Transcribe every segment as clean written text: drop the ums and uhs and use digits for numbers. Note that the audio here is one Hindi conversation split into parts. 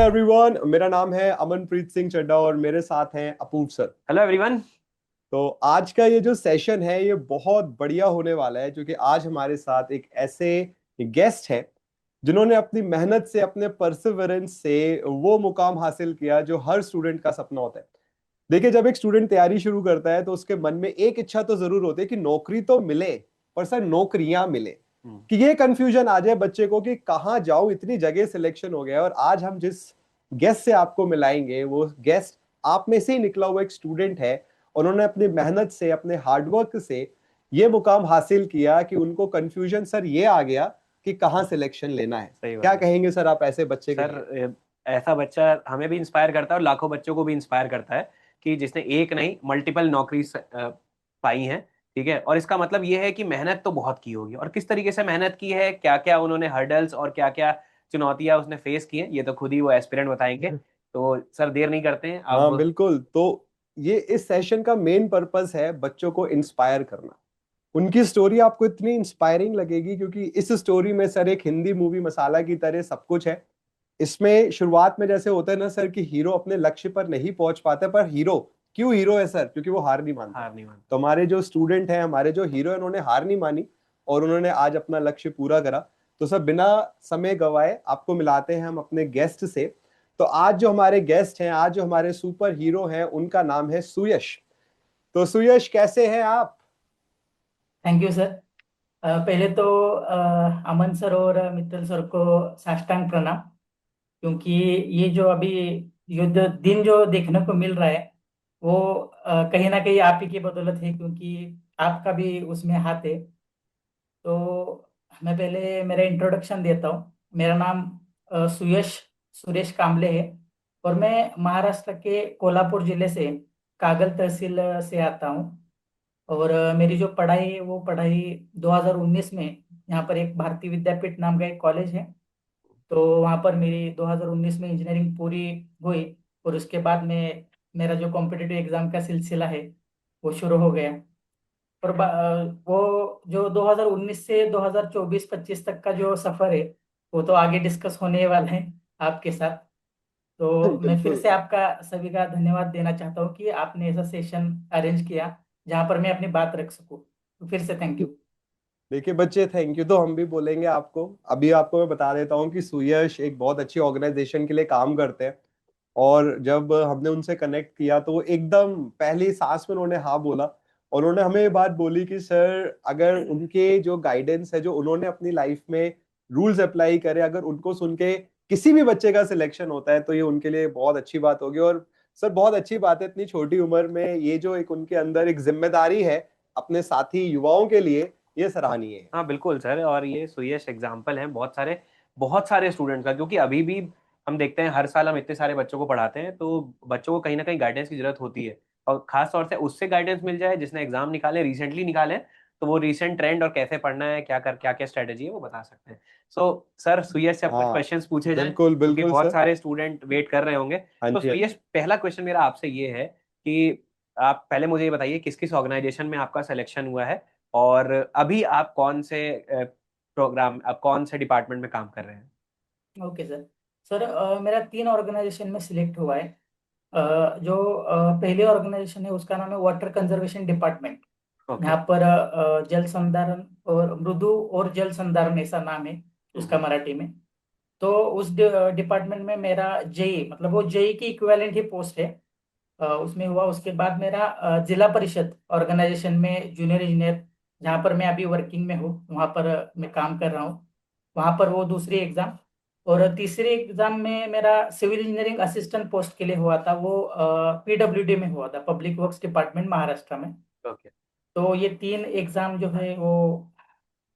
एवरीवन, मेरा नाम है अमनप्रीत सिंह चड्ढा और मेरे साथ हैं अपूर्व सर। Hello everyone. तो आज का ये जो सेशन है ये बहुत बढ़िया होने वाला है, क्योंकि आज हमारे साथ एक ऐसे गेस्ट है जिन्होंने अपनी मेहनत से, अपने परसिवरेंस से वो मुकाम हासिल किया जो हर स्टूडेंट का सपना होता है। देखिए, जब एक स्टूडेंट तैयारी शुरू करता है तो उसके मन में एक इच्छा तो जरूर होती है कि नौकरी तो मिले, पर सर नौकरियां मिले। कि ये कंफ्यूजन आ जाए बच्चे को कि कहाँ जाऊं, इतनी जगह सिलेक्शन हो गया है। और आज हम जिस गेस्ट से आपको मिलाएंगे वो गेस्ट आप में से ही निकला हुआ एक स्टूडेंट है। उन्होंने अपनी मेहनत से, अपने हार्डवर्क से ये मुकाम हासिल किया कि उनको कंफ्यूजन सर ये आ गया कि कहाँ सिलेक्शन लेना है। सही क्या बात है कहेंगे सर आप ऐसे बच्चे के सर। लिए? ऐसा बच्चा हमें भी इंस्पायर करता है और लाखों बच्चों को भी इंस्पायर करता है कि जिसने एक नहीं मल्टीपल नौकरी पाई है। ठीक है, और इसका मतलब ये है कि मेहनत तो बहुत की होगी, और किस तरीके से मेहनत की है, क्या क्या उन्होंने हर्डल्स और क्या क्या चुनौतियां उसने फेस की हैं, ये तो खुद ही वो एस्पिरेंट बताएंगे। तो सर देर नहीं करते हैं हाँ अब। बिल्कुल। तो ये इस सेशन का मेन पर्पस है बच्चों को इंस्पायर करना। उनकी स्टोरी आपको इतनी इंस्पायरिंग लगेगी क्योंकि इस स्टोरी में सर एक हिंदी मूवी मसाला की तरह सब कुछ है। इसमें शुरुआत में जैसे होता है ना सर कि हीरो अपने लक्ष्य पर नहीं पहुंच पाता, पर हीरो क्यों हीरो है सर? क्योंकि वो हार नहीं मानता। हार नहीं तो मानता। हमारे जो स्टूडेंट हैं, हमारे जो हीरो हैं, उन्होंने हार नहीं मानी और उन्होंने आज अपना लक्ष्य पूरा करा। तो सर बिना समय गवाए आपको मिलाते हैं हम अपने गेस्ट से। तो आज जो हमारे गेस्ट हैं, आज जो हमारे सुपर हीरो हैं, उनका नाम है सुयश। तो सुयश, कैसे हैं आप? Thank you sir. पहले तो अमन सर और मित्तल सर को साष्टांग प्रणाम। क्योंकि ये जो अभी युद्ध दिन जो देखने को मिल रहा है वो कहीं ना कहीं आप ही की बदौलत है, क्योंकि आपका भी उसमें हाथ है। तो मैं पहले मेरा इंट्रोडक्शन देता हूँ। मेरा नाम सुयश सुरेश कांबले है, और मैं महाराष्ट्र के कोल्हापुर जिले से कागल तहसील से आता हूँ। और मेरी जो पढ़ाई है वो पढ़ाई 2019 में यहाँ पर एक भारतीय विद्यापीठ नाम का एक कॉलेज है, तो वहाँ पर मेरी 2019 में इंजीनियरिंग पूरी हुई। और उसके बाद में मेरा जो कॉम्पिटिटिव एग्जाम का सिलसिला है वो शुरू हो गया। और वो जो 2019 से 2024-25 तक का जो सफर है वो तो आगे डिस्कस होने वाला है आपके साथ। तो मैं फिर बिल्कुल। से आपका सभी का धन्यवाद देना चाहता हूँ कि आपने ऐसा सेशन अरेंज किया जहाँ पर मैं अपनी बात रख सकूँ। तो फिर से थैंक यू। देखिए बच्चे, थैंक यू तो हम भी बोलेंगे आपको। अभी आपको मैं बता देता हूँ कि सुयश एक बहुत अच्छी ऑर्गेनाइजेशन के लिए काम करते हैं। और जब हमने उनसे कनेक्ट किया तो वो एकदम पहली सांस में उन्होंने हाँ बोला। और उन्होंने हमें ये बात बोली कि सर अगर उनके जो गाइडेंस है, जो उन्होंने अपनी लाइफ में रूल्स अप्लाई करे, अगर उनको सुन के किसी भी बच्चे का सिलेक्शन होता है तो ये उनके लिए बहुत अच्छी बात होगी। और सर बहुत अच्छी बात है, इतनी छोटी उम्र में ये जो एक उनके अंदर एक जिम्मेदारी है अपने साथी युवाओं के लिए, ये सराहनीय है। हाँ बिल्कुल सर, और ये सुयश एग्जाम्पल है बहुत सारे स्टूडेंट का, क्योंकि अभी भी हम देखते हैं हर साल हम इतने सारे बच्चों को पढ़ाते हैं, तो बच्चों को कहीं ना कहीं गाइडेंस की जरूरत होती है। और खास तौर से उससे गाइडेंस मिल जाए जिसने एग्जाम निकाले, रिसेंटली निकाले, तो वो रिसेंट ट्रेंड और कैसे पढ़ना है, क्या क्या स्ट्रेटेजी है वो बता सकते हैं। सो सर सुयश से अब कुछ हाँ क्वेश्चंस पूछे जाएं, बिल्कुल क्योंकि बिल्कुल बहुत सर। सारे स्टूडेंट वेट कर रहे होंगे। हाँ तो जी, हाँ सुयश, जी। पहला क्वेश्चन मेरा आपसे ये है कि आप पहले मुझे ये बताइए किस किस ऑर्गेनाइजेशन में आपका सिलेक्शन हुआ है, और अभी आप कौन से प्रोग्राम, आप कौन से डिपार्टमेंट में काम कर रहे हैं। Okay sir. सर मेरा 3 ऑर्गेनाइजेशन में सिलेक्ट हुआ है। जो पहली ऑर्गेनाइजेशन है उसका नाम है वाटर कंजर्वेशन डिपार्टमेंट। ओके। यहाँ पर जल संधारण और मृदु और जल संधारण ऐसा नाम है उसका हम्म। मराठी में। तो उस डिपार्टमेंट में मेरा जेई, मतलब वो जेई की इक्विवेलेंट ही पोस्ट है, उसमें हुआ। उसके बाद मेरा जिला परिषद ऑर्गेनाइजेशन में जूनियर इंजीनियर, जहाँ पर मैं अभी वर्किंग में हूँ, वहाँ पर मैं काम कर रहा हूँ। वहाँ पर वो दूसरी एग्जाम। और तीसरी एग्जाम में मेरा सिविल इंजीनियरिंग असिस्टेंट पोस्ट के लिए हुआ था, वो पीडब्ल्यूडी में हुआ था, पब्लिक वर्क्स डिपार्टमेंट, महाराष्ट्र में। ओके। तो ये 3 एग्जाम जो है वो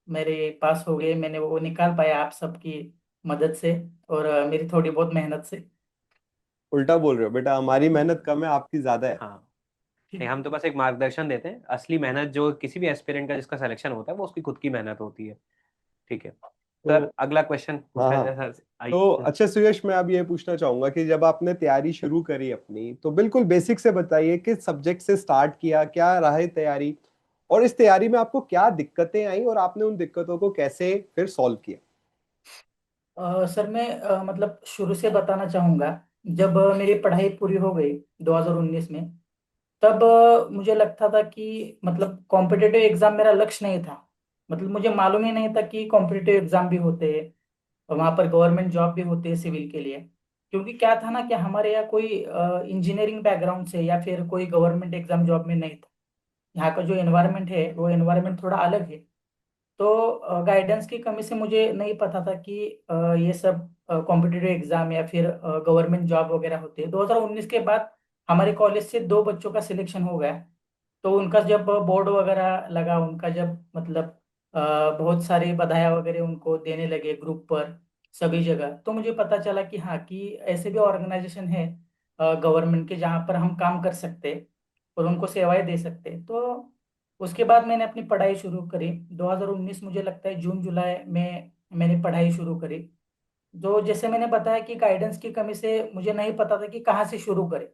मेरे पास हो गए, मैंने वो निकाल पाया आप सबकी मदद से और मेरी थोड़ी बहुत मेहनत से। उल्टा बोल रहे हो बेटा, हमारी मेहनत कम है, आपकी ज्यादा है। हाँ, नहीं हम तो बस एक मार्गदर्शन देते हैं, असली मेहनत जो किसी भी एस्पिरेंट का जिसका सिलेक्शन होता है वो उसकी खुद की मेहनत होती है। ठीक है तो सर, अगला क्वेश्चन हाँ पूछा हाँ। जाए सर, तो आइए। अच्छा सुयश, मैं अब ये पूछना चाहूंगा कि जब आपने तैयारी शुरू करी अपनी, तो बिल्कुल बेसिक से बताइए किस सब्जेक्ट से स्टार्ट किया, क्या रहा है तैयारी, और इस तैयारी में आपको क्या दिक्कतें आई और आपने उन दिक्कतों को कैसे फिर सॉल्व किया? सर मैं मतलब शुरू से बताना चाहूँगा। जब मेरी पढ़ाई पूरी हो गई 2019 में, तब मुझे लगता था कि मतलब कॉम्पिटिटिव एग्जाम मेरा लक्ष्य नहीं था। मतलब मुझे मालूम ही नहीं था कि कॉम्पिटिटिव एग्जाम भी होते हैं, वहाँ पर गवर्नमेंट जॉब भी होती है सिविल के लिए। क्योंकि क्या था ना कि हमारे यहाँ कोई इंजीनियरिंग बैकग्राउंड से या फिर कोई गवर्नमेंट एग्जाम जॉब में नहीं था। यहाँ का जो एनवायरनमेंट है वो एनवायरनमेंट थोड़ा अलग है। तो गाइडेंस की कमी से मुझे नहीं पता था कि ये सब कॉम्पिटिटिव एग्जाम या फिर गवर्नमेंट जॉब वगैरह होती है। 2019 के बाद हमारे कॉलेज से दो बच्चों का सिलेक्शन हो गया। तो उनका जब बोर्ड वगैरह लगा, उनका जब मतलब बहुत सारी बधाई वगैरह उनको देने लगे ग्रुप पर सभी जगह, तो मुझे पता चला कि हाँ, कि ऐसे भी ऑर्गेनाइजेशन है गवर्नमेंट के जहाँ पर हम काम कर सकते हैं और उनको सेवाएं दे सकते हैं। तो उसके बाद मैंने अपनी पढ़ाई शुरू करी 2019, मुझे लगता है जून जुलाई में मैंने पढ़ाई शुरू करी। जो जैसे मैंने बताया कि गाइडेंस की कमी से मुझे नहीं पता था कि कहाँ से शुरू करें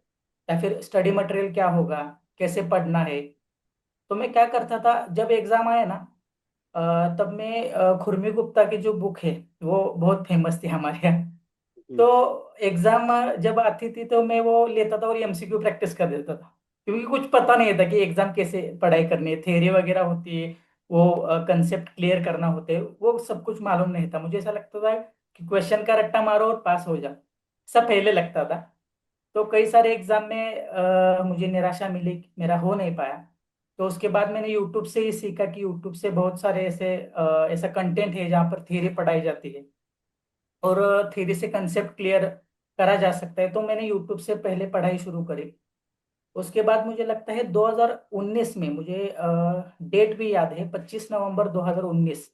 या फिर स्टडी मटेरियल क्या होगा, कैसे पढ़ना है। तो मैं क्या करता था, जब एग्जाम आया ना, तब मैं खुरमी गुप्ता की जो बुक है वो बहुत फेमस थी हमारे यहाँ। जी। तो एग्जाम जब आती थी तो मैं वो लेता था और एमसीक्यू प्रैक्टिस कर देता था। क्योंकि कुछ पता नहीं था कि एग्जाम कैसे पढ़ाई करनी है, थ्योरी वगैरह होती है, वो कंसेप्ट क्लियर करना होते हैं, वो सब कुछ मालूम नहीं था। मुझे ऐसा लगता था कि क्वेश्चन का रट्टा मारो और पास हो जाओ, सब पहले लगता था। तो कई सारे एग्जाम में मुझे निराशा मिली, मेरा हो नहीं पाया। तो उसके बाद मैंने यूट्यूब से ही सीखा कि यूट्यूब से बहुत सारे ऐसा कंटेंट है जहाँ पर थ्योरी पढ़ाई जाती है और थ्योरी से कंसेप्ट क्लियर करा जा सकता है। तो मैंने यूट्यूब से पहले पढ़ाई शुरू करी। उसके बाद मुझे लगता है 2019 में, मुझे डेट भी याद है, 25 नवंबर 2019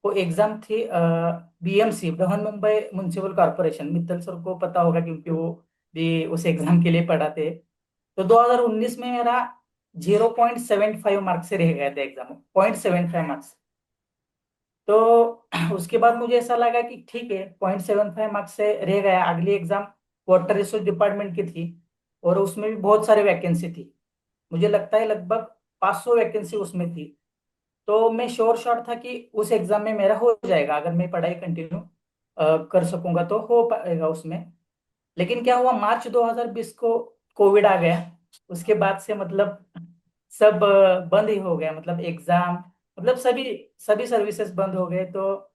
को एग्जाम थी BMC, Brihan Mumbai municipal corporation. Mittal sir को पता होगा क्योंकि वो भी उस एग्जाम के लिए पढ़ाते हैं। तो 2019 में मेरा 0.75 मार्क्स से रह गया था एग्जाम, 0.75 मार्क्स। तो उसके बाद मुझे ऐसा लगा कि ठीक है, 0.75 मार्क्स से रह गया। अगली एग्जाम वाटर रिसोर्स डिपार्टमेंट की थी और उसमें भी बहुत सारे वैकेंसी थी। मुझे लगता है लगभग 500 वैकेंसी उसमें थी। तो मैं श्योर शॉट था कि उस एग्जाम में मेरा हो जाएगा, अगर मैं पढ़ाई कंटिन्यू कर सकूंगा तो हो पाएगा उसमें। लेकिन क्या हुआ, मार्च 2020 को कोविड आ गया। उसके बाद से मतलब सब बंद ही हो गया, मतलब एग्जाम, मतलब सभी सभी सर्विसेज बंद हो गए। तो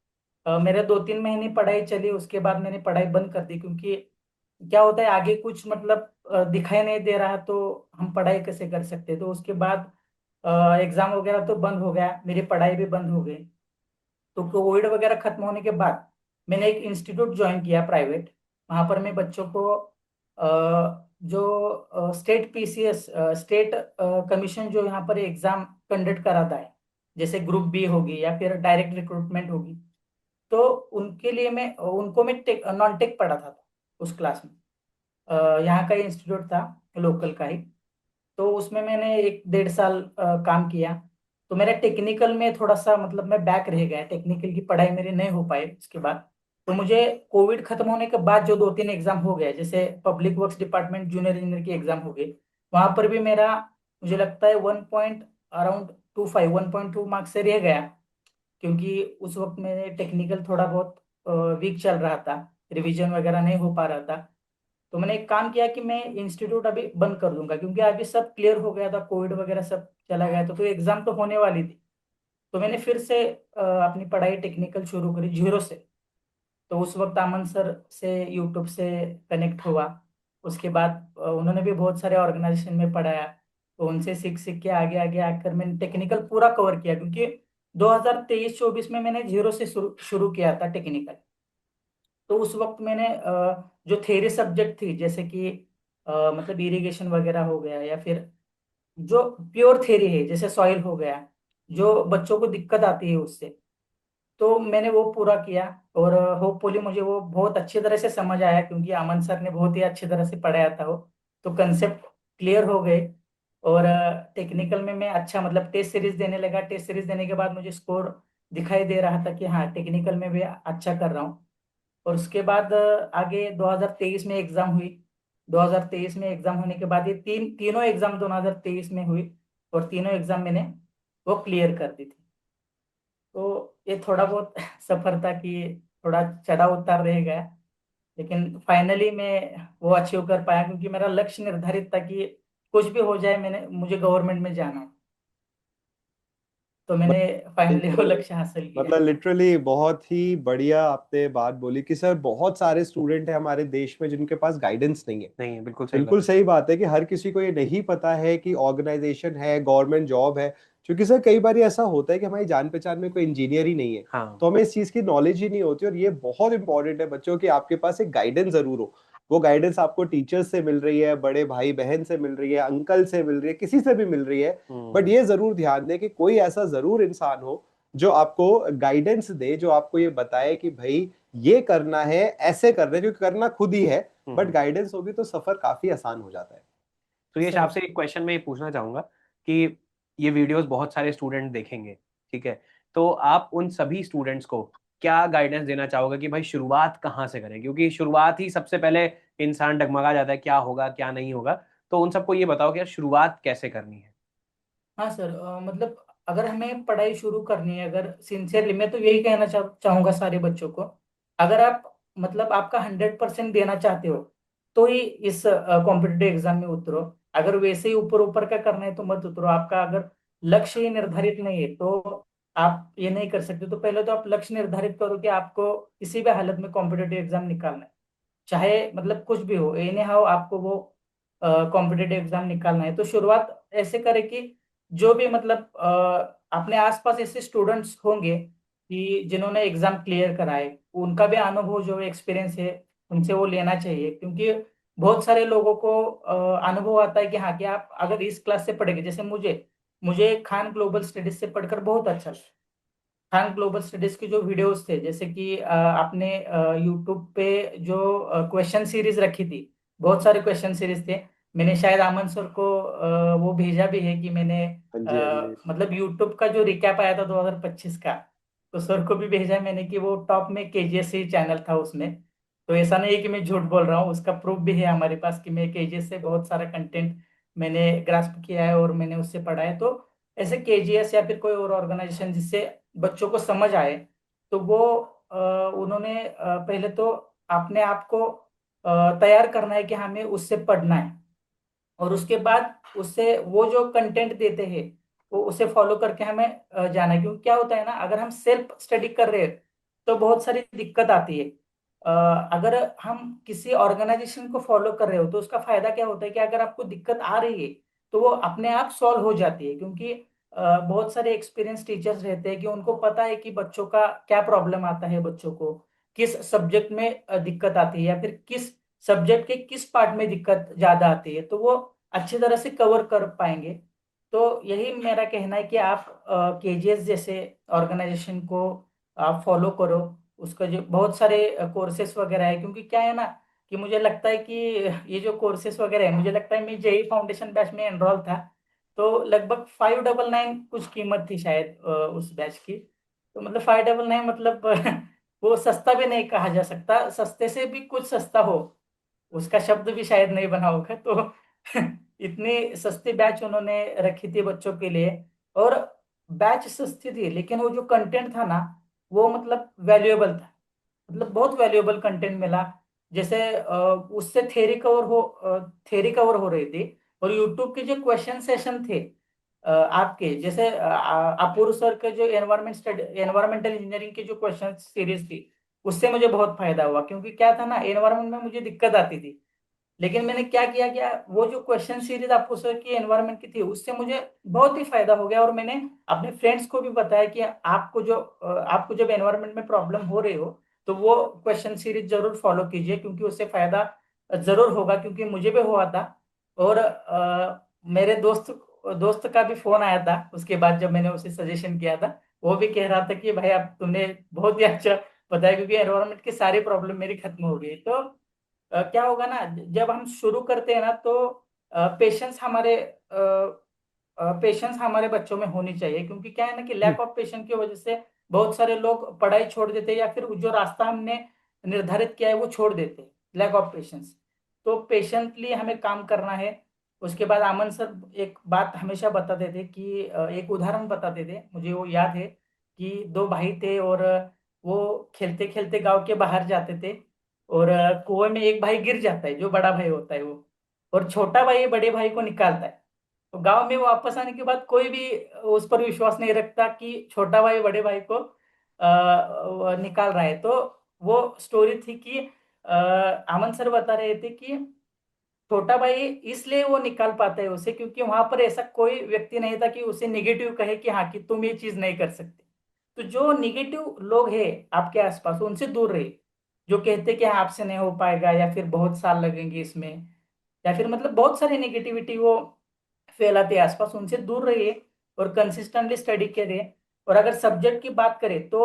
मेरे 2-3 महीने पढ़ाई चली, उसके बाद मैंने पढ़ाई बंद कर दी। क्योंकि क्या होता है, आगे कुछ मतलब दिखाई नहीं दे रहा तो हम पढ़ाई कैसे कर सकते। तो उसके बाद एग्जाम वगैरह तो बंद हो गया, मेरी पढ़ाई भी बंद हो गई। तो कोविड वगैरह खत्म होने के बाद मैंने एक इंस्टीट्यूट ज्वाइन किया प्राइवेट। वहां पर मैं बच्चों को जो स्टेट पीसीएस, स्टेट कमीशन जो यहाँ पर एग्जाम कंडक्ट कराता है, जैसे ग्रुप बी होगी या फिर डायरेक्ट रिक्रूटमेंट होगी, तो उनके लिए मैं उनको मैं नॉन टेक पढ़ाता था उस क्लास में। यहाँ का इंस्टीट्यूट था, लोकल का ही। तो उसमें मैंने 1-1.5 साल काम किया। तो मेरा टेक्निकल में थोड़ा सा मतलब मैं बैक रह गया, टेक्निकल की पढ़ाई मेरी नहीं हो पाई उसके बाद। तो मुझे कोविड खत्म होने के बाद जो 2-3 एग्जाम हो गए, जैसे public works department junior engineer की एग्जाम हो गई, वहां पर भी मेरा मुझे लगता है 1.25 मार्क्स से रह गया। क्योंकि उस वक्त मेरे टेक्निकल थोड़ा बहुत वीक चल रहा था, रिवीजन वगैरह नहीं हो पा रहा था। तो मैंने एक काम किया कि मैं इंस्टीट्यूट अभी बंद कर दूंगा, क्योंकि अभी सब क्लियर हो गया था, कोविड वगैरह सब चला गया था, तो एग्जाम तो होने वाली थी। तो मैंने फिर से अपनी पढ़ाई टेक्निकल शुरू करी जीरो से। तो उस वक्त अमन सर से यूट्यूब से कनेक्ट हुआ। उसके बाद उन्होंने भी बहुत सारे ऑर्गेनाइजेशन में पढ़ाया। तो उनसे सीख सीख के आगे आगे आकर मैंने टेक्निकल पूरा कवर किया। क्योंकि 2023-24 में मैंने जीरो से शुरू शुरू किया था टेक्निकल। तो उस वक्त मैंने जो थेरी सब्जेक्ट थी, जैसे कि मतलब इरिगेशन वगैरह हो गया, या फिर जो प्योर थेरी है जैसे सॉइल हो गया, जो बच्चों को दिक्कत आती है उससे, तो मैंने वो पूरा किया। और होपफुली मुझे वो बहुत अच्छी तरह से समझ आया, क्योंकि अमन सर ने बहुत ही अच्छी तरह से पढ़ाया था वो। तो कंसेप्ट क्लियर हो गए। और टेक्निकल में मैं अच्छा मतलब टेस्ट सीरीज देने लगा। टेस्ट सीरीज देने के बाद मुझे स्कोर दिखाई दे रहा था कि हाँ, टेक्निकल में भी अच्छा कर रहा हूँ। और उसके बाद आगे 2023 में एग्जाम हुई। 2023 में एग्जाम होने के बाद ये तीनों एग्जाम 2023 में हुई, और तीनों एग्जाम मैंने वो क्लियर कर दी थी। तो ये थोड़ा बहुत सफर था कि थोड़ा चढ़ाव उतार रह गया, लेकिन फाइनली मैं वो अचीव कर पाया, क्योंकि मेरा लक्ष्य निर्धारित था कि कुछ भी हो जाए मैंने मुझे गवर्नमेंट में जाना है। तो मैंने फाइनली वो लक्ष्य हासिल किया। मतलब लिटरली बहुत ही बढ़िया आपने बात बोली कि सर बहुत सारे स्टूडेंट हैं हमारे देश में जिनके पास गाइडेंस नहीं है। नहीं है, बिल्कुल सही बिल्कुल बात। सही बात है कि हर किसी को ये नहीं पता है कि ऑर्गेनाइजेशन है, गवर्नमेंट जॉब है। क्योंकि सर कई बार ऐसा होता है कि हमारी जान पहचान में कोई इंजीनियर ही नहीं है, हाँ तो हमें इस चीज की नॉलेज ही नहीं होती। और ये बहुत इंपॉर्टेंट है बच्चों कि आपके पास एक गाइडेंस जरूर हो। वो गाइडेंस आपको टीचर्स से मिल रही है, बड़े भाई बहन से मिल रही है, अंकल से मिल रही है, किसी से भी मिल रही है। बट ये जरूर ध्यान दें कि कोई ऐसा जरूर इंसान हो जो आपको गाइडेंस दे, जो आपको ये बताए कि भाई ये करना है, ऐसे करना है, क्योंकि करना खुद ही है। बट गाइडेंस होगी तो सफर काफी आसान हो जाता है। तो ये सर आपसे एक क्वेश्चन मैं ये पूछना चाहूंगा कि ये वीडियोस बहुत सारे स्टूडेंट देखेंगे, ठीक है, तो आप उन सभी स्टूडेंट्स को क्या गाइडेंस देना चाहोगे कि भाई शुरुआत कहाँ से करें, क्योंकि शुरुआत ही सबसे पहले इंसान डगमगा जाता है, क्या होगा क्या नहीं होगा। तो उन सबको ये बताओ कि यार शुरुआत कैसे करनी है। हाँ सर, मतलब अगर हमें पढ़ाई शुरू करनी है, अगर सिंसियरली, मैं तो यही कहना चाहूंगा सारे बच्चों को, अगर आप मतलब आपका 100% देना चाहते हो तो ही इस कॉम्पिटिटिव एग्जाम में उतरो। अगर वैसे ही ऊपर ऊपर का करना है तो मत उतरो। आपका अगर लक्ष्य ही निर्धारित नहीं है तो आप ये नहीं कर सकते। तो पहले तो आप लक्ष्य निर्धारित करो कि आपको किसी भी हालत में कॉम्पिटिटिव एग्जाम निकालना है, चाहे मतलब कुछ भी हो, एनी हाउ आपको वो कॉम्पिटिटिव एग्जाम निकालना है। तो शुरुआत ऐसे करें कि जो भी मतलब अपने आसपास ऐसे स्टूडेंट्स होंगे कि जिन्होंने एग्जाम क्लियर करा है, उनका भी अनुभव जो एक्सपीरियंस है उनसे वो लेना चाहिए। क्योंकि बहुत सारे लोगों को अनुभव आता है कि हाँ, कि आप अगर इस क्लास से पढ़ेंगे, जैसे मुझे मुझे खान ग्लोबल स्टडीज से पढ़कर बहुत अच्छा लगा। खान ग्लोबल स्टडीज के जो वीडियोस थे, जैसे कि आपने यूट्यूब पे जो क्वेश्चन सीरीज रखी थी, बहुत सारे क्वेश्चन सीरीज थे। मैंने शायद अमन सर को वो भेजा भी है कि मैंने हाँ जी, हाँ जी। मतलब यूट्यूब का जो रिकैप आया था 2025 का, तो सर को भी भेजा है मैंने कि वो टॉप में केजीएस ही चैनल था उसमें। तो ऐसा नहीं है कि मैं झूठ बोल रहा हूँ, उसका प्रूफ भी है हमारे पास कि मैं केजीएस से बहुत सारा कंटेंट मैंने ग्रास्प किया है और मैंने उससे पढ़ा है। तो ऐसे केजीएस या फिर कोई और ऑर्गेनाइजेशन जिससे बच्चों को समझ आए, तो वो उन्होंने पहले तो अपने आप को तैयार करना है कि हमें उससे पढ़ना है, और उसके बाद उससे वो जो कंटेंट देते हैं वो उसे फॉलो करके हमें जाना है। क्योंकि क्या होता है ना, अगर हम सेल्फ स्टडी कर रहे हैं तो बहुत सारी दिक्कत आती है। अगर हम किसी ऑर्गेनाइजेशन को फॉलो कर रहे हो तो उसका फायदा क्या होता है कि अगर आपको दिक्कत आ रही है तो वो अपने आप सॉल्व हो जाती है। क्योंकि बहुत सारे एक्सपीरियंस टीचर्स रहते हैं कि उनको पता है कि बच्चों का क्या प्रॉब्लम आता है, बच्चों को किस सब्जेक्ट में दिक्कत आती है, या फिर किस सब्जेक्ट के किस पार्ट में दिक्कत ज्यादा आती है, तो वो अच्छी तरह से कवर कर पाएंगे। तो यही मेरा कहना है कि आप केजीएस जैसे ऑर्गेनाइजेशन को आप फॉलो करो। उसका जो बहुत सारे कोर्सेस वगैरह है, क्योंकि क्या है ना कि मुझे लगता है कि ये जो कोर्सेस वगैरह है, मुझे लगता है मैं जेई फाउंडेशन बैच में एनरोल था, तो लगभग 599 कुछ कीमत थी शायद उस बैच की। तो मतलब 599 मतलब वो सस्ता भी नहीं कहा जा सकता, सस्ते से भी कुछ सस्ता हो, उसका शब्द भी शायद नहीं बना होगा। तो इतनी सस्ती बैच उन्होंने रखी थी बच्चों के लिए। और बैच सस्ती थी लेकिन वो जो कंटेंट था ना, वो मतलब वैल्यूएबल था, मतलब बहुत वैल्यूएबल कंटेंट मिला। जैसे उससे थ्योरी कवर हो रही थी, और यूट्यूब के जो क्वेश्चन सेशन थे आपके जैसे अपूर्व सर के जो एनवायरमेंटल इंजीनियरिंग के जो क्वेश्चन सीरीज थी, उससे मुझे बहुत फायदा हुआ। क्योंकि क्या था ना, एनवायरमेंट में मुझे दिक्कत आती थी, लेकिन मैंने क्या किया क्या वो जो क्वेश्चन सीरीज आपको सर की एनवायरनमेंट की थी, उससे मुझे बहुत ही फायदा हो गया। और मैंने अपने फ्रेंड्स को भी बताया कि आपको जब एनवायरनमेंट में प्रॉब्लम हो रही हो तो वो क्वेश्चन सीरीज जरूर फॉलो कीजिए, क्योंकि उससे फायदा जरूर होगा। क्योंकि मुझे भी हुआ था। और मेरे दोस्त का भी फोन आया था उसके बाद जब मैंने उसे सजेशन किया था। वो भी कह रहा था कि भाई अब तुमने बहुत ही अच्छा बताया, क्योंकि एनवायरनमेंट की सारी प्रॉब्लम मेरी खत्म हो गई। तो क्या होगा ना, जब हम शुरू करते हैं ना, तो पेशेंस हमारे बच्चों में होनी चाहिए। क्योंकि क्या है ना कि लैक ऑफ पेशेंस की वजह से बहुत सारे लोग पढ़ाई छोड़ देते हैं, या फिर जो रास्ता हमने निर्धारित किया है वो छोड़ देते हैं, लैक ऑफ पेशेंस। तो पेशेंटली हमें काम करना है। उसके बाद अमन सर एक बात हमेशा बताते थे कि एक उदाहरण बताते थे, मुझे वो याद है कि दो भाई थे, और वो खेलते खेलते गांव के बाहर जाते थे, और कुएं में एक भाई गिर जाता है, जो बड़ा भाई होता है वो, और छोटा भाई बड़े भाई को निकालता है। तो गांव में वापस आने के बाद कोई भी उस पर विश्वास नहीं रखता कि छोटा भाई बड़े भाई को निकाल रहा है। तो वो स्टोरी थी कि अमन सर बता रहे थे कि छोटा भाई इसलिए वो निकाल पाता है उसे, क्योंकि वहां पर ऐसा कोई व्यक्ति नहीं था कि उसे निगेटिव कहे कि हाँ कि तुम ये चीज नहीं कर सकते। तो जो निगेटिव लोग हैं आपके आसपास, उनसे दूर रहिए। जो कहते कि हाँ आपसे नहीं हो पाएगा, या फिर बहुत साल लगेंगे इसमें, या फिर मतलब बहुत सारी नेगेटिविटी वो फैलाते हैं आसपास, उनसे दूर रहिए और कंसिस्टेंटली स्टडी करिए। और अगर सब्जेक्ट की बात करें तो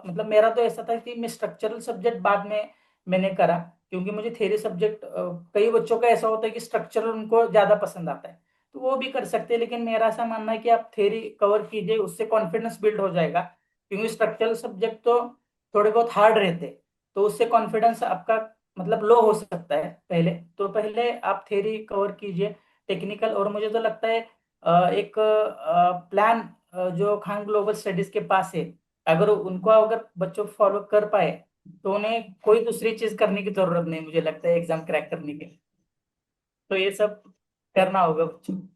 मतलब मेरा तो ऐसा था कि मैं स्ट्रक्चरल सब्जेक्ट बाद में मैंने करा, क्योंकि मुझे थ्योरी सब्जेक्ट, कई बच्चों का ऐसा होता है कि स्ट्रक्चरल उनको ज्यादा पसंद आता है, तो वो भी कर सकते हैं। लेकिन मेरा ऐसा मानना है कि आप थ्योरी कवर कीजिए, उससे कॉन्फिडेंस बिल्ड हो जाएगा, क्योंकि स्ट्रक्चरल सब्जेक्ट तो थोड़े बहुत हार्ड रहते हैं, तो उससे कॉन्फिडेंस आपका मतलब लो हो सकता है। पहले आप थ्योरी कवर कीजिए, टेक्निकल। और मुझे तो लगता है एक प्लान जो खान ग्लोबल स्टडीज के पास है, अगर बच्चों फॉलो कर पाए तो उन्हें कोई दूसरी चीज करने की जरूरत नहीं, मुझे लगता है एग्जाम क्रैक करने के लिए। तो ये सब करना होगा बच्चों को।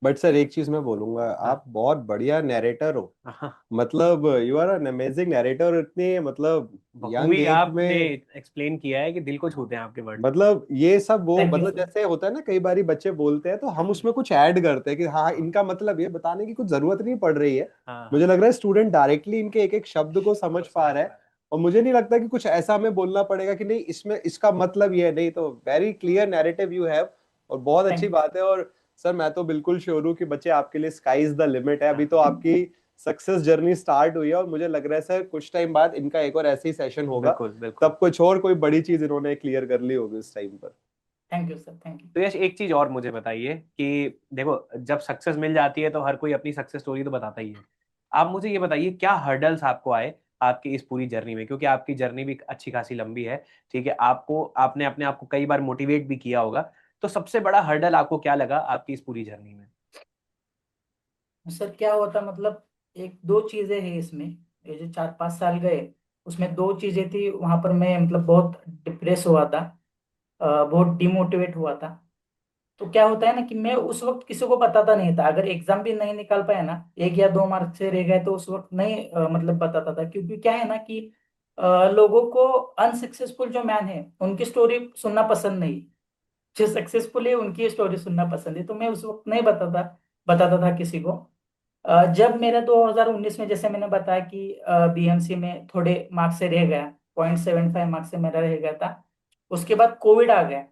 बट सर एक चीज मैं बोलूंगा, हाँ आप बहुत बढ़िया नैरेटर हो। हाँ, मतलब you are an amazing narrator, इतने मतलब यंग बखूबी एज आपने में। एक्सप्लेन किया है कि दिल को छूते हैं आपके वर्ड। मतलब ये सब वो थैंक यू मतलब सर। जैसे होता है ना, कई बारी बच्चे बोलते हैं तो हम उसमें कुछ ऐड करते हैं कि हाँ इनका मतलब ये बताने की कुछ जरूरत नहीं पड़ रही है। हाँ मुझे लग रहा है स्टूडेंट डायरेक्टली इनके एक एक शब्द को समझ पा रहा है, और मुझे नहीं लगता कि कुछ ऐसा हमें बोलना पड़ेगा कि नहीं इसमें इसका मतलब ये है। नहीं, तो very clear narrative you have, और बहुत अच्छी थैंक बात है। और सर मैं तो बिल्कुल श्योर हूँ कि बच्चे आपके लिए स्काई इज द लिमिट है। अभी तो आपकी सक्सेस जर्नी स्टार्ट हुई है, और मुझे लग रहा है सर कुछ टाइम बाद इनका एक और ऐसे ही सेशन होगा, बिल्कुल बिल्कुल। तब कुछ और कोई बड़ी चीज इन्होंने क्लियर कर ली होगी उस टाइम पर। Thank you sir. Thank you. तो यश एक चीज और मुझे बताइए कि देखो जब सक्सेस मिल जाती है तो हर कोई अपनी सक्सेस स्टोरी तो बताता ही है। आप मुझे ये बताइए क्या हर्डल्स आपको आए आपकी इस पूरी जर्नी में, क्योंकि आपकी जर्नी भी अच्छी खासी लंबी है। ठीक है, आपको आपने अपने आप को कई बार मोटिवेट भी किया होगा। तो सबसे बड़ा हर्डल आपको क्या लगा आपकी इस पूरी जर्नी में? सर क्या होता मतलब, एक दो चीजें हैं इसमें। ये जो 4-5 साल गए, उसमें दो चीजें थी। वहां पर मैं मतलब बहुत डिप्रेस हुआ था, बहुत डिमोटिवेट हुआ था। तो क्या होता है ना कि मैं उस वक्त किसी को बताता नहीं था। अगर एग्जाम भी नहीं निकाल पाया ना, 1 या 2 मार्क्स से रह गए, तो उस वक्त नहीं मतलब बताता था। क्योंकि क्या है ना कि लोगों को अनसक्सेसफुल जो मैन है उनकी स्टोरी सुनना पसंद नहीं, जो सक्सेसफुल है उनकी स्टोरी सुनना पसंद है। तो मैं उस वक्त नहीं बताता बताता था किसी को। जब मेरा 2019 में, जैसे मैंने बताया कि बीएमसी में थोड़े मार्क्स से रह गया, 0.75 मार्क्स से मेरा रह गया था। उसके बाद कोविड आ गया।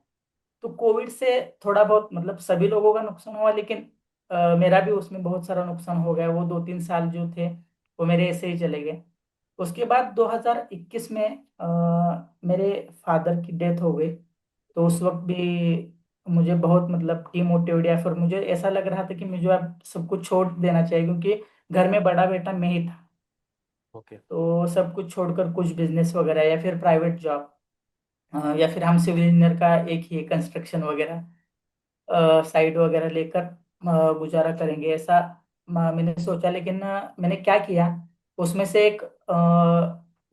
तो कोविड से थोड़ा बहुत मतलब सभी लोगों का नुकसान हुआ, लेकिन मेरा भी उसमें बहुत सारा नुकसान हो गया। वो 2-3 साल जो थे वो मेरे ऐसे ही चले गए। उसके बाद 2021 में मेरे फादर की डेथ हो गई। तो उस वक्त भी मुझे बहुत मतलब डिमोटिवेट, या फिर मुझे ऐसा लग रहा था कि मुझे अब सब कुछ छोड़ देना चाहिए, क्योंकि घर में बड़ा बेटा मैं ही था। ओके। तो सब कुछ छोड़कर कुछ बिजनेस वगैरह या फिर प्राइवेट जॉब, या फिर हम सिविल इंजीनियर का एक ही कंस्ट्रक्शन वगैरह साइट वगैरह लेकर गुजारा करेंगे, ऐसा मैंने सोचा। लेकिन मैंने क्या किया, उसमें से एक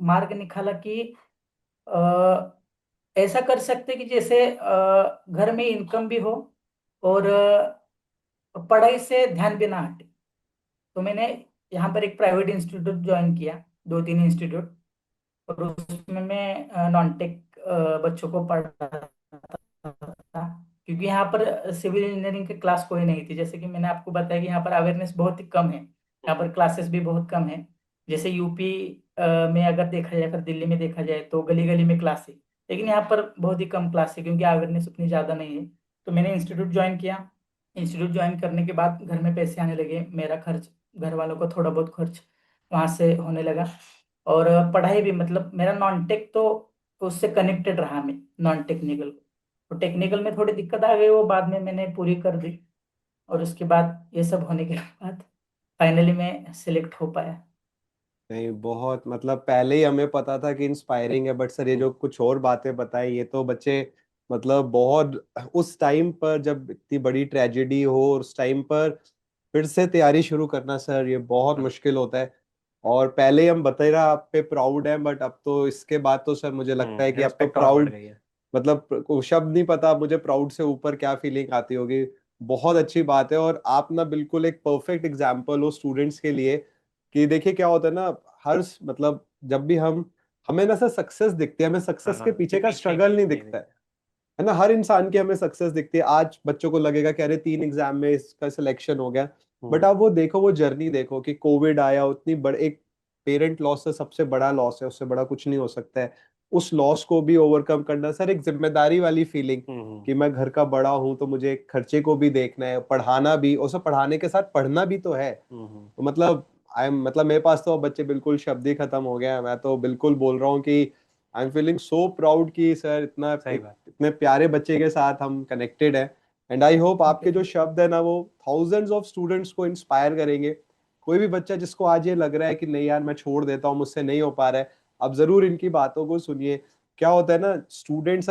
मार्ग निकाला कि अ, ऐसा कर सकते कि जैसे घर में इनकम भी हो और पढ़ाई से ध्यान भी ना हटे। तो मैंने यहाँ पर एक प्राइवेट इंस्टीट्यूट ज्वाइन किया, 2-3 इंस्टीट्यूट। और उसमें मैं नॉन टेक बच्चों को पढ़ाता था, क्योंकि यहाँ पर सिविल इंजीनियरिंग के क्लास कोई नहीं थी। जैसे कि मैंने आपको बताया कि यहाँ पर अवेयरनेस बहुत ही कम है, यहाँ पर क्लासेस भी बहुत कम है। जैसे यूपी में अगर देखा जाए, फिर दिल्ली में देखा जाए, तो गली गली में क्लास है। लेकिन यहाँ पर बहुत ही कम क्लास है, क्योंकि अवेयरनेस उतनी ज़्यादा नहीं है। तो मैंने इंस्टीट्यूट ज्वाइन किया। इंस्टीट्यूट ज्वाइन करने के बाद घर में पैसे आने लगे, मेरा खर्च, घर वालों को थोड़ा बहुत खर्च वहाँ से होने लगा। और पढ़ाई भी मतलब मेरा नॉन टेक तो उससे कनेक्टेड रहा, मैं नॉन टेक्निकल। तो टेक्निकल में थोड़ी दिक्कत आ गई, वो बाद में मैंने पूरी कर दी। और उसके बाद ये सब होने के बाद फाइनली मैं सिलेक्ट हो पाया। नहीं, बहुत मतलब पहले ही हमें पता था कि इंस्पायरिंग है, बट सर ये जो कुछ और बातें बताई, ये तो बच्चे मतलब बहुत उस टाइम पर जब इतनी बड़ी ट्रेजेडी हो, उस टाइम पर फिर से तैयारी शुरू करना सर ये बहुत मुश्किल होता है। और पहले ही हम बतेरा आप पे प्राउड हैं, बट अब तो इसके बाद तो सर मुझे लगता है कि अब तो रिस्पेक्ट और बढ़ प्राउड, गई है। मतलब वो शब्द नहीं पता मुझे, प्राउड से ऊपर क्या फीलिंग आती होगी। बहुत अच्छी बात है। और आप ना बिल्कुल एक परफेक्ट एग्जाम्पल हो स्टूडेंट्स के लिए, कि देखिए क्या होता है ना, मतलब जब भी हमें ना सर सक्सेस दिखती है, हमें सक्सेस के हाँ, पीछे का पीछे स्ट्रगल नहीं नहीं दिखता है ना। हर इंसान की हमें सक्सेस दिखती है। आज बच्चों को लगेगा कि अरे 3 एग्जाम में इसका सिलेक्शन हो गया, बट आप वो देखो, वो जर्नी देखो कि कोविड आया, उतनी बड़ एक पेरेंट लॉस से सबसे बड़ा लॉस है, उससे बड़ा कुछ नहीं हो सकता है। उस लॉस को भी ओवरकम करना सर, एक जिम्मेदारी वाली फीलिंग, हम्म। कि मैं घर का बड़ा हूं तो मुझे खर्चे को भी देखना है, पढ़ाना भी, और सब पढ़ाने के साथ पढ़ना भी तो है। हम्म। तो मतलब मेरे पास तो अब बच्चे बिल्कुल शब्द ही खत्म हो गया है। मैं तो बिल्कुल बोल रहा हूँ कि I am feeling so proud कि सर सही बात। इतने प्यारे बच्चे के साथ हम कनेक्टेड हैं। एंड आई होप आपके जो शब्द है ना, वो थाउजेंड्स ऑफ स्टूडेंट्स को इंस्पायर करेंगे। कोई भी बच्चा जिसको आज ये लग रहा है कि नहीं यार मैं छोड़ देता हूँ, मुझसे नहीं हो पा रहा है, आप जरूर इनकी बातों को सुनिए। क्या होता है ना, स्टूडेंट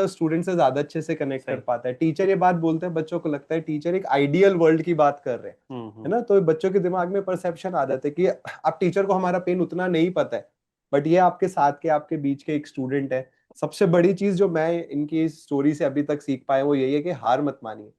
से ज्यादा अच्छे से कनेक्ट कर सही। पाता है। टीचर ये बात बोलते हैं, बच्चों को लगता है टीचर एक आइडियल वर्ल्ड की बात कर रहे हैं, है हम्म। ना। तो बच्चों के दिमाग में परसेप्शन आ जाता है कि अब टीचर को हमारा पेन उतना नहीं पता है, बट ये आपके साथ के, आपके बीच के एक स्टूडेंट है। सबसे बड़ी चीज जो मैं इनकी स्टोरी से अभी तक सीख पाया वो यही है कि हार मत मानिए,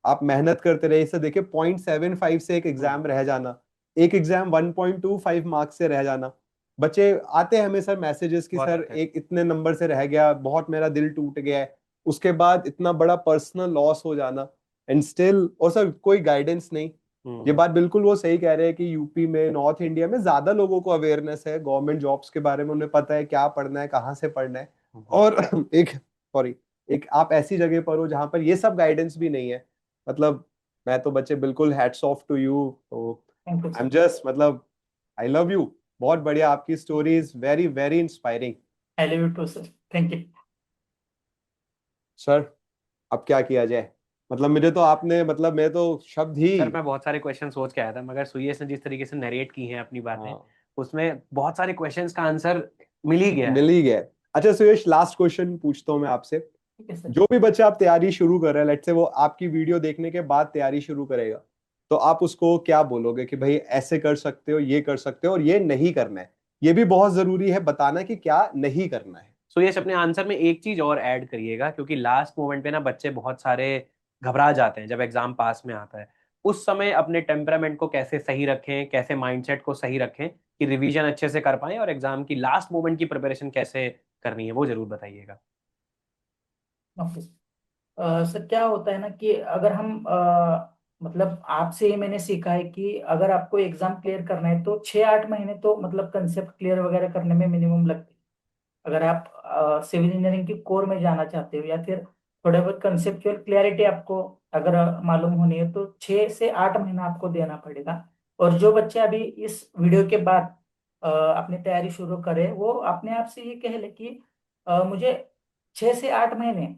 आप मेहनत करते रहे। इसे देखिए 0.75 से एक एग्जाम रह जाना, एक एग्जाम 1.25 मार्क्स से रह जाना। बच्चे आते हैं हमें सर मैसेजेस कि बहुत सर आते हैं। एक इतने नंबर से रह गया, बहुत मेरा दिल टूट गया है। उसके बाद इतना बड़ा पर्सनल लॉस हो जाना, एंड स्टिल, और सर कोई गाइडेंस नहीं। ये हम्म। बात बिल्कुल वो सही कह रहे हैं कि यूपी में, नॉर्थ इंडिया में ज्यादा लोगों को अवेयरनेस है गवर्नमेंट जॉब्स के बारे में, उन्हें पता है क्या पढ़ना है, कहाँ से पढ़ना है। हम्म। और एक सॉरी एक आप ऐसी जगह पर हो जहां पर ये सब गाइडेंस भी नहीं है। मतलब मैं तो बच्चे बिल्कुल हैट्स ऑफ टू यू। तो thank you I am sir. Just मतलब आई लव यू। बहुत बढ़िया, आपकी story is very very inspiring. I love you too sir. Thank you. Sir अब क्या किया जाए, मतलब मुझे तो आपने, मतलब मैं तो शब्द ही। सर मैं बहुत सारे क्वेश्चन सोच के आया था, मगर सुयश ने जिस तरीके से नरेट की हैं अपनी बातें, हाँ, उसमें बहुत सारे क्वेश्चंस का आंसर मिल ही गया है। मिल ही गया है। अच्छा सुयश, लास्ट क्वेश्चन पूछता हूँ मैं आपसे। ठीक है सर। जो भी बच्चा आप तैयारी शुरू कर रहे हैं, लेट्स से वो आपकी वीडियो देखने के बाद तैयारी शुरू करेगा, तो आप उसको क्या बोलोगे कि भाई ऐसे कर सकते हो, ये कर सकते हो, और ये नहीं करना है। ये भी बहुत जरूरी है बताना कि क्या नहीं करना है। सुयश अपने आंसर में एक चीज और ऐड करिएगा, क्योंकि लास्ट मोमेंट पे ना बच्चे बहुत सारे घबरा जाते हैं जब एग्जाम पास में आता है। उस समय अपने टेम्परामेंट को कैसे सही रखें, कैसे माइंडसेट को सही रखें कि रिवीजन अच्छे से कर पाएं, और एग्जाम की लास्ट मोमेंट की प्रिपरेशन कैसे करनी है वो जरूर बताइएगा। ओके। सर क्या होता है ना कि अगर हम मतलब आपसे ही मैंने सीखा है कि अगर आपको एग्जाम क्लियर करना है तो 6-8 महीने तो मतलब कंसेप्ट क्लियर वगैरह करने में मिनिमम लगते हैं। अगर आप सिविल इंजीनियरिंग की कोर में जाना चाहते हो या फिर थोड़ा बहुत कंसेप्चुअल क्लैरिटी आपको अगर मालूम होनी है तो 6 से 8 महीना आपको देना पड़ेगा। और जो बच्चे अभी इस वीडियो के बाद अपनी तैयारी शुरू करें वो अपने आप से ये कह ले कि मुझे 6 से 8 महीने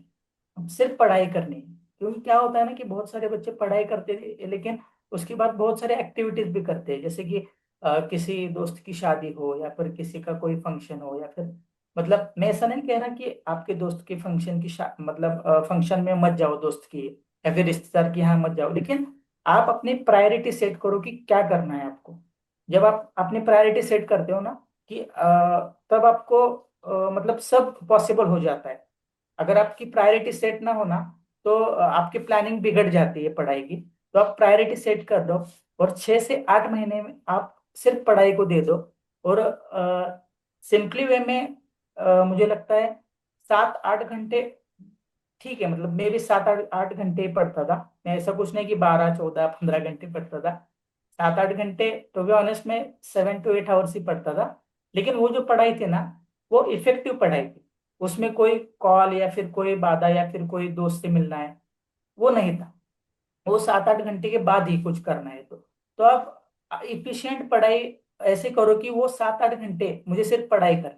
सिर्फ पढ़ाई करनी है। क्योंकि क्या होता है ना कि बहुत सारे बच्चे पढ़ाई करते थे लेकिन उसके बाद बहुत सारे एक्टिविटीज भी करते हैं, जैसे कि किसी दोस्त की शादी हो या फिर किसी का कोई फंक्शन हो या फिर मतलब मैं ऐसा नहीं कह रहा कि आपके दोस्त के फंक्शन की मतलब फंक्शन में मत जाओ दोस्त की या फिर रिश्तेदार के यहाँ मत जाओ, लेकिन आप अपनी प्रायोरिटी सेट करो कि क्या करना है आपको। जब आप अपनी प्रायोरिटी सेट करते हो ना कि तब आपको मतलब सब पॉसिबल हो जाता है। अगर आपकी प्रायोरिटी सेट ना होना तो आपकी प्लानिंग बिगड़ जाती है पढ़ाई की। तो आप प्रायोरिटी सेट कर दो और 6 से 8 महीने में आप सिर्फ पढ़ाई को दे दो। और सिंपली वे में मुझे लगता है 7-8 घंटे ठीक है, मतलब मैं भी 7-8 घंटे ही पढ़ता था। मैं ऐसा कुछ नहीं कि 12-14-15 घंटे पढ़ता था। 7-8 घंटे तो भी ऑनेस्ट में 7 to 8 आवर्स ही पढ़ता था। लेकिन वो जो पढ़ाई थी ना वो इफेक्टिव पढ़ाई थी। उसमें कोई कॉल या फिर कोई बाधा या फिर कोई दोस्त से मिलना है वो नहीं था। वो 7-8 घंटे के बाद ही कुछ करना है तो आप इफिशियंट पढ़ाई ऐसे करो कि वो 7-8 घंटे मुझे सिर्फ पढ़ाई कर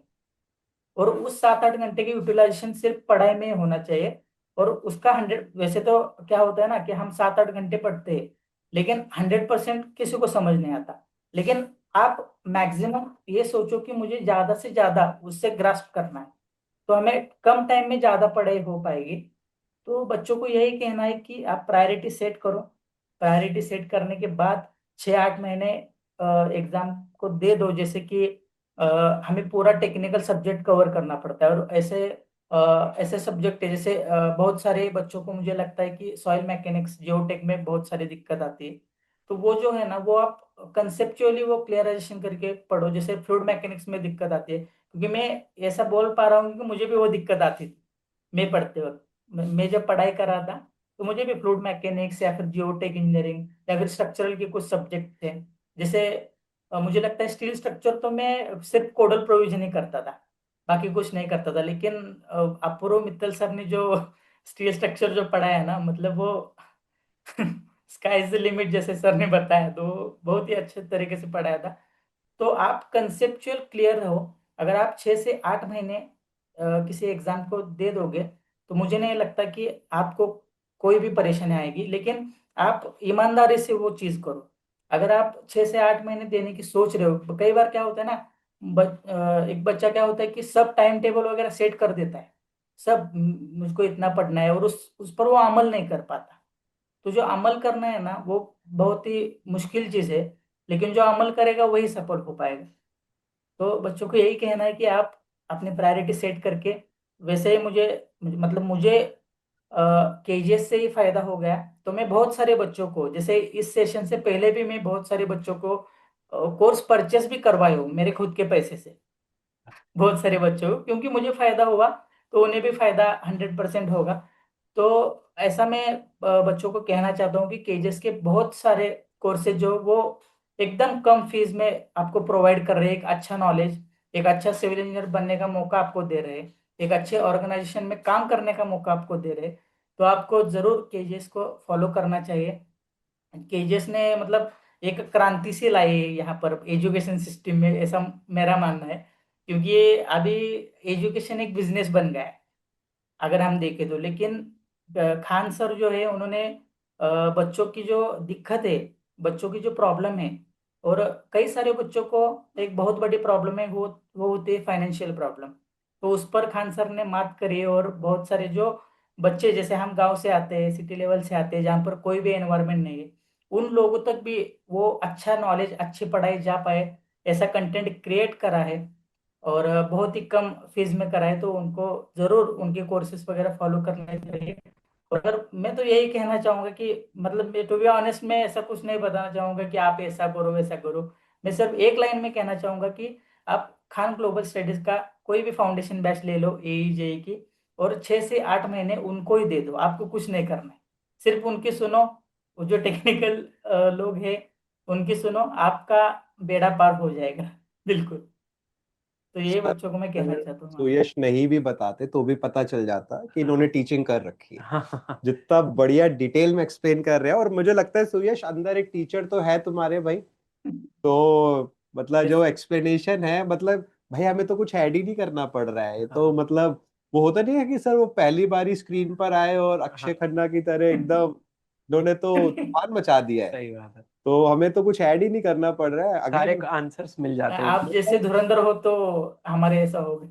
और उस 7-8 घंटे की यूटिलाइजेशन सिर्फ पढ़ाई में होना चाहिए। और उसका 100 वैसे तो क्या होता है ना कि हम 7-8 घंटे पढ़ते हैं लेकिन 100% किसी को समझ नहीं आता। लेकिन आप मैक्सिमम ये सोचो कि मुझे ज्यादा से ज्यादा उससे ग्रास्प करना है तो हमें कम टाइम में ज्यादा पढ़ाई हो पाएगी। तो बच्चों को यही कहना है कि आप प्रायोरिटी सेट करो। प्रायोरिटी सेट करने के बाद 6-8 महीने एग्जाम को दे दो, जैसे कि हमें पूरा टेक्निकल सब्जेक्ट कवर करना पड़ता है, और ऐसे सब्जेक्ट है जैसे बहुत सारे बच्चों को मुझे लगता है कि सॉइल मैकेनिक्स जियोटेक में बहुत सारी दिक्कत आती है। तो वो जो है ना, वो आप कंसेप्चुअली वो क्लियराइजेशन करके पढ़ो। जैसे फ्लूइड मैकेनिक्स में दिक्कत आती है, क्योंकि मैं ऐसा बोल पा रहा हूँ कि मुझे भी वो दिक्कत आती थी। मैं पढ़ते वक्त, मैं जब पढ़ाई कर रहा था, तो मुझे भी फ्लूइड मैकेनिक्स या फिर जियोटेक इंजीनियरिंग या फिर स्ट्रक्चरल के कुछ सब्जेक्ट थे। जैसे मुझे लगता है स्टील स्ट्रक्चर तो मैं सिर्फ कोडल प्रोविजन ही करता था, बाकी कुछ नहीं करता था। लेकिन अपूर्व मित्तल सर ने जो स्टील स्ट्रक्चर जो पढ़ाया है ना, मतलब वो स्काई इज द लिमिट जैसे सर ने बताया, तो बहुत ही अच्छे तरीके से पढ़ाया था। तो आप कंसेप्चुअल क्लियर रहो। अगर आप 6 से 8 महीने किसी एग्जाम को दे दोगे, तो मुझे नहीं लगता कि आपको कोई भी परेशानी आएगी। लेकिन आप ईमानदारी से वो चीज करो। अगर आप 6 से 8 महीने देने की सोच रहे हो, कई बार क्या होता है ना, एक बच्चा क्या होता है कि सब टाइम टेबल वगैरह सेट कर देता है, सब मुझको इतना पढ़ना है, और उस पर वो अमल नहीं कर पाता। तो जो अमल करना है ना, वो बहुत ही मुश्किल चीज है, लेकिन जो अमल करेगा वही सफल हो पाएगा। तो बच्चों को यही कहना है कि आप अपनी प्रायोरिटी सेट करके, वैसे ही मुझे केजीएस से ही फायदा हो गया। तो मैं बहुत सारे बच्चों को, जैसे इस सेशन से पहले भी मैं बहुत सारे बच्चों को कोर्स परचेस भी करवाए हूँ मेरे खुद के पैसे से, बहुत सारे बच्चों को, क्योंकि मुझे फायदा हुआ तो उन्हें भी फायदा 100% होगा। तो ऐसा मैं बच्चों को कहना चाहता हूँ कि केजेस के बहुत सारे कोर्सेज जो वो एकदम कम फीस में आपको प्रोवाइड कर रहे हैं, एक अच्छा नॉलेज, एक अच्छा सिविल इंजीनियर बनने का मौका आपको दे रहे हैं, एक अच्छे ऑर्गेनाइजेशन में काम करने का मौका आपको दे रहे हैं। तो आपको जरूर केजेस को फॉलो करना चाहिए। केजेस ने मतलब एक क्रांति सी लाई है यहाँ पर एजुकेशन सिस्टम में, ऐसा मेरा मानना है। क्योंकि ये अभी एजुकेशन एक बिजनेस बन गया है, अगर हम देखें तो। लेकिन खान सर जो है, उन्होंने बच्चों की जो दिक्कत है, बच्चों की जो प्रॉब्लम है, और कई सारे बच्चों को एक बहुत बड़ी प्रॉब्लम है, वो होती है फाइनेंशियल प्रॉब्लम। तो उस पर खान सर ने मात करी है, और बहुत सारे जो बच्चे, जैसे हम गांव से आते हैं, सिटी लेवल से आते हैं, जहाँ पर कोई भी एनवायरनमेंट नहीं है, उन लोगों तक भी वो अच्छा नॉलेज, अच्छी पढ़ाई जा पाए, ऐसा कंटेंट क्रिएट करा है, और बहुत ही कम फीस में कराए। तो उनको जरूर उनके कोर्सेज वगैरह फॉलो करने चाहिए। और अगर मैं तो यही कहना चाहूंगा कि मतलब, मैं टू बी ऑनेस्ट, मैं ऐसा कुछ नहीं बताना चाहूंगा कि आप ऐसा करो वैसा करो। मैं सिर्फ एक लाइन में कहना चाहूंगा कि आप खान ग्लोबल स्टडीज का कोई भी फाउंडेशन बैच ले लो, एई जेई की, और 6 से 8 महीने उनको ही दे दो। आपको कुछ नहीं करना है, सिर्फ उनकी सुनो। वो जो टेक्निकल लोग हैं, उनकी सुनो, आपका बेड़ा पार हो जाएगा। बिल्कुल। तो ये सर, बच्चों को मैं कहना अगर चाहता हूँ। हाँ। सुयश नहीं भी बताते तो भी पता चल जाता कि इन्होंने हाँ। टीचिंग कर रखी है। हाँ। जितना बढ़िया डिटेल में एक्सप्लेन कर रहे हैं, और मुझे लगता है सुयश अंदर एक टीचर तो है तुम्हारे भाई। तो मतलब यस जो सर। एक्सप्लेनेशन है, मतलब भाई हमें तो कुछ ऐड ही नहीं करना पड़ रहा है। तो हाँ। मतलब वो होता नहीं है कि सर वो पहली बार ही स्क्रीन पर आए और अक्षय हाँ। खन्ना की तरह एकदम उन्होंने तो तूफान मचा दिया है। सही बात है। तो हमें तो कुछ ऐड ही नहीं करना पड़ रहा है। सारे अगेन आंसर्स मिल जाते हैं आप उसमें। जैसे धुरंधर हो तो हमारे ऐसा हो गए।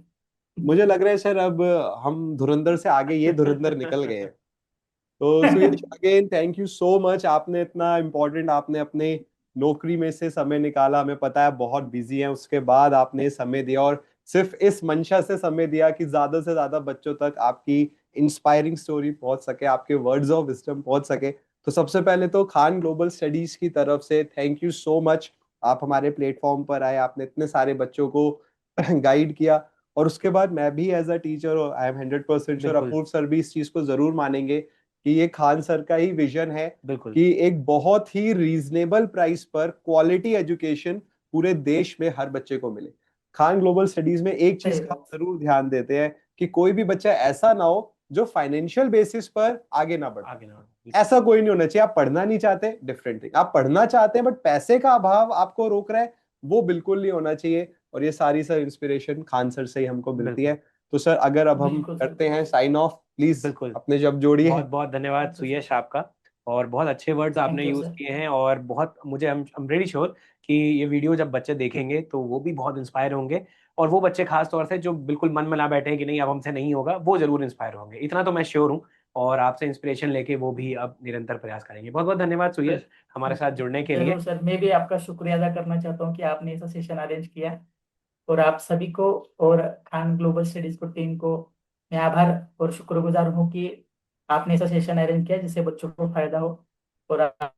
मुझे लग रहा है सर अब हम धुरंधर से आगे ये धुरंधर निकल गए हैं। तो Suyash, again thank you so much. आपने इतना इम्पोर्टेंट, आपने अपने नौकरी में से समय निकाला, हमें पता है बहुत बिजी हैं, उसके बाद आपने समय दिया, और सिर्फ इस मंशा से समय दिया कि ज्यादा से ज्यादा बच्चों तक आपकी इंस्पायरिंग स्टोरी पहुंच सके, आपके वर्ड्स ऑफ विजडम पहुंच सके। तो सबसे पहले तो खान ग्लोबल स्टडीज की तरफ से थैंक यू सो मच। आप हमारे प्लेटफॉर्म पर आए, आपने इतने सारे बच्चों को गाइड किया। और उसके बाद मैं भी as a teacher, I am 100% sure बिल्कुल। अपूर्व सर भी इस चीज को जरूर मानेंगे कि ये खान सर का ही विजन है बिल्कुल। कि एक बहुत ही रीजनेबल प्राइस पर क्वालिटी एजुकेशन पूरे देश में हर बच्चे को मिले। खान ग्लोबल स्टडीज में एक चीज सही का हम बात। जरूर ध्यान देते हैं कि कोई भी बच्चा ऐसा ना हो जो फाइनेंशियल बेसिस पर आगे ना बढ़ पाए। आगे ना। ऐसा कोई नहीं होना चाहिए। आप पढ़ना नहीं चाहते, डिफरेंट थिंग। आप पढ़ना चाहते हैं बट पैसे का अभाव आपको रोक रहा है, वो बिल्कुल नहीं होना चाहिए। और ये सारी सर इंस्पिरेशन खान सर से ही हमको मिलती है। बिल्कुल। तो सर, अगर अब हम बिल्कुल सर, करते हैं बिल्कुल। साइन ऑफ, प्लीज बिल्कुल। अपने जब जोड़िए। बहुत बहुत धन्यवाद थैंक यू सर। सुयश आपका। और बहुत अच्छे वर्ड्स आपने थैंक यू यूज सर। किए हैं, और बहुत मुझे आई एम रियली श्योर कि ये वीडियो जब बच्चे देखेंगे तो वो भी बहुत इंस्पायर होंगे। और वो बच्चे खास तौर से जो बिल्कुल मन में ना बैठे हैं कि नहीं अब हमसे नहीं होगा, वो जरूर इंस्पायर होंगे, इतना तो मैं श्योर हूँ। और आपसे इंस्पिरेशन लेके वो भी अब निरंतर प्रयास करेंगे। बहुत बहुत धन्यवाद सुयश हमारे साथ जुड़ने के लिए। जरूर सर, मैं भी आपका शुक्रिया अदा करना चाहता हूँ कि आपने ऐसा सेशन अरेंज किया, और आप सभी को और खान ग्लोबल स्टडीज को टीम को मैं आभार और शुक्रगुजार हूँ कि आपने ऐसा सेशन अरेंज किया जिससे बच्चों को फायदा हो। और आप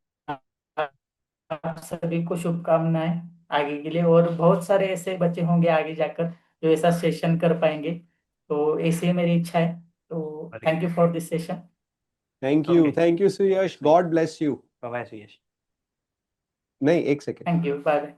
सभी को शुभकामनाएं आगे के लिए, और बहुत सारे ऐसे बच्चे होंगे आगे जाकर जो ऐसा सेशन कर पाएंगे, तो ऐसे मेरी इच्छा है। तो thank you for this session. Okay. Thank you Suyash, God bless you. Bye bye Suyash. नहीं, एक second. Thank you, bye bye.